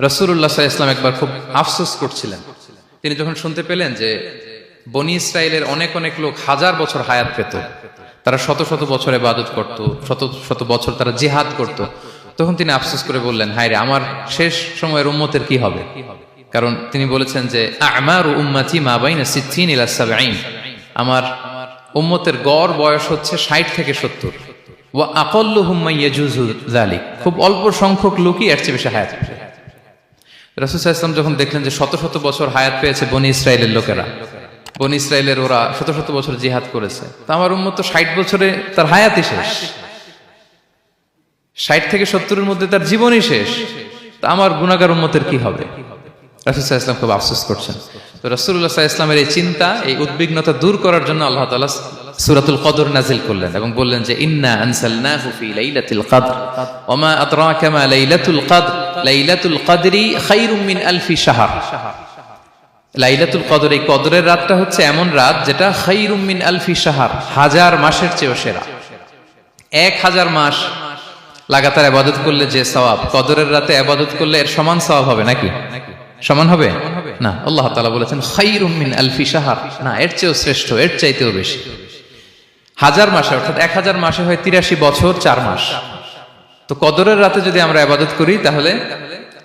রাসূলুল্লাহ সাল্লাল্লাহু আলাইহি ওয়াসাল্লাম একবার খুব আফসোস করছিলেন। তিনি যখন শুনতে পেলেন যে বনী ইসরাইলের অনেক অনেক লোক হাজার বছর হায়াত পেত, তারা শত শত বছর ইবাদত করত, শত শত বছর তারা জিহাদ করত, তখন তিনি আফসোস করে বললেন, হায় রে, আমার শেষ সময়ের উম্মতের কি হবে? কারণ তিনি বলেছেন যে আমারু উম্মতি মা বাইনা 60 ইলা 70, আমার উম্মতের গড় বয়স হচ্ছে 60 থেকে 70। ওয়া আকাল্লুহুম মান ইয়াজুজু যালিক, খুব অল্প সংখ্যক লোকই এর চেয়ে বেশি হায়াত পাবে। রাসূল সাল্লাল্লাহু আলাইহি ওয়াসাল্লাম যখন দেখলেন যে শত শত বছর হায়াত পেয়েছে বনী ইসরাইলের লোকেরা, বনী ইসরাইলের ওরা শত শত বছর জিহাদ করেছে, তা আমার উম্মত তো 60 বছরে তার হায়াতই শেষ, 60 থেকে 70-এর মধ্যে তার জীবনই শেষ, তা আমার গুনাহগার উম্মতের কি হবে? রাসূল সাল্লাল্লাহু আলাইহি ওয়াসাল্লাম খুব আফসোস করছেন। তো রাসূলুল্লাহ সাল্লাল্লাহু আলাইহি ওয়াসাল্লামের এই চিন্তা, এই উদ্বিগ্নতা দূর করার জন্য আল্লাহ তাআলা সূরাতুল কদর নাযিল করলেন এবং বললেন যে ইন্না আনসালনাহু ফি লাইলাতিল কদর ওয়া মা আদরাকা মা লাইলাতুল কদর লাইলাতুল কদরি খায়রুম মিন আলফি শাহর। লাইলাতুল কদর, এই কদরের রাতটা হচ্ছে এমন রাত যেটা খায়রুম মিন আলফি শাহর, হাজার মাসের চেয়েও সেরা। 1000 মাস লাগাতার ইবাদত করলে যে সওয়াব, কদরের রাতে ইবাদত করলে এর সমান সওয়াব হবে নাকি? সমান হবে না। আল্লাহ তাআলা বলেছেন খায়রুম মিন আলফি শাহর, না, এর চেয়েও শ্রেষ্ঠ, এর চাইতেও বেশি। 1000 মাসে, অর্থাৎ 1000 মাসে হয় 83 বছর 4 মাস। তো কদরের রাতে যদি আমরা ইবাদত করি তাহলে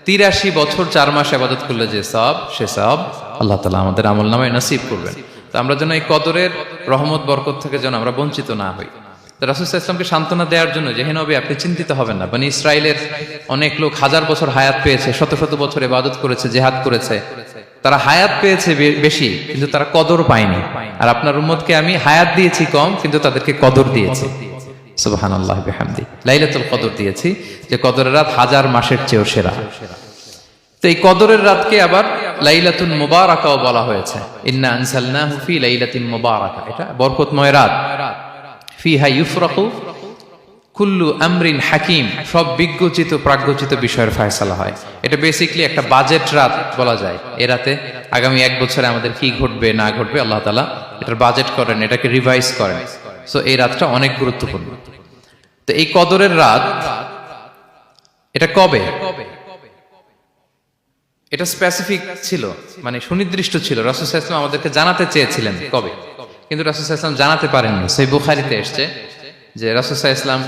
83 বছর 4 মাস ইবাদত করলে যে সওয়াব, সে সওয়াব আল্লাহ তাআলা আমাদের আমলনামায় নসিব করবেন। তো আমরা যেন এই কদরের রহমত বরকত থেকে যেন আমরা বঞ্চিত না হই। তো রাসূল সাল্লাল্লাহু আলাইহি ওয়াসাল্লামকে সান্ত্বনা দেওয়ার জন্য যে হে নবী, আপনি চিন্তিত হবেন না, বনী ইসরাইলের অনেক লোক হাজার বছর হায়াত পেয়েছে, শত শত বছর ইবাদত করেছে, জিহাদ করেছে, তারা হায়াত পেয়েছে বেশি কিন্তু তারা কদর পায়নি। আর আপনার উম্মতকে আমি হায়াত দিয়েছি কম কিন্তু তাদেরকে কদর দিয়েছি। সুবহানাল্লাহি বিহামদি, লাইলাতুল কদর দিয়েছি, যে কদরের রাত 1000 মাসের চেয়েও সেরা। তো এই কদরের রাতকে আবার লাইলাতুল মুবারাকাও বলা হয়েছে। ইন্না আনসালনাহু ফি লাইলাতিন মুবারাকা, এটা বরকতময় রাত। ফিহা ইউফরাকু কুল্লু আমরিন হাকিম, সব বিজ্ঞচিত প্রাজ্ঞচিত বিষয়ের ফয়সালা হয়। এটা বেসিক্যালি একটা বাজেট রাত বলা যায়। এ রাতে আগামী 1 বছরে আমাদের কি ঘটবে না ঘটবে আল্লাহ তাআলা এটার বাজেট করেন, এটাকে রিভাইজ করেন। সো এই রাতটা অনেক গুরুত্বপূর্ণ। তো এই কদরের রাত, এটা কবে? এটা স্পেসিফিক ছিল, মানে সুনির্দিষ্ট ছিল। রাসূল সাল্লাল্লাহু আলাইহি ওয়াসাল্লাম আমাদেরকে জানাতে চেয়েছিলেন কবে, কিন্তু রাসূল সাল্লাল্লাহু আলাইহি ওয়াসাল্লাম জানাতে পারেননি। সহিহ বুখারীতে এসেছে যে রাসূল সাল্লাল্লাহু আলাইহি ওয়াসাল্লাম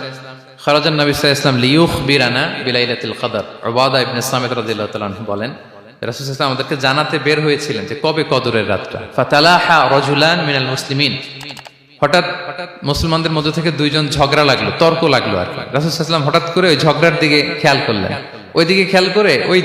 খারাজান নবী সাল্লাল্লাহু আলাইহি ওয়াসাল্লাম লিয়ুখবিরানা বিলাইলাতিল কদর। উবাদা ইবনে সামিত রাদিয়াল্লাহু তাআলা আনহু বলেন, রাসূল সাল্লাল্লাহু আলাইহি ওয়াসাল্লাম আমাদেরকে জানাতে বের হয়েছিলেন যে কবে কদরের রাতটা। ফাতালাহা রাজুলান মিনাল মুসলিমিন, হঠাৎ মুসলমানদের মধ্যে থেকে 2 জন ঝগড়া লাগলো, তর্ক লাগলো আর কি। রাসূল সাল্লাল্লাহু আলাইহি ওয়াসাল্লাম হঠাৎ করে ওই ঝগড়ার দিকে খেয়াল করলেন, ওইদিকে খেয়াল করে ওই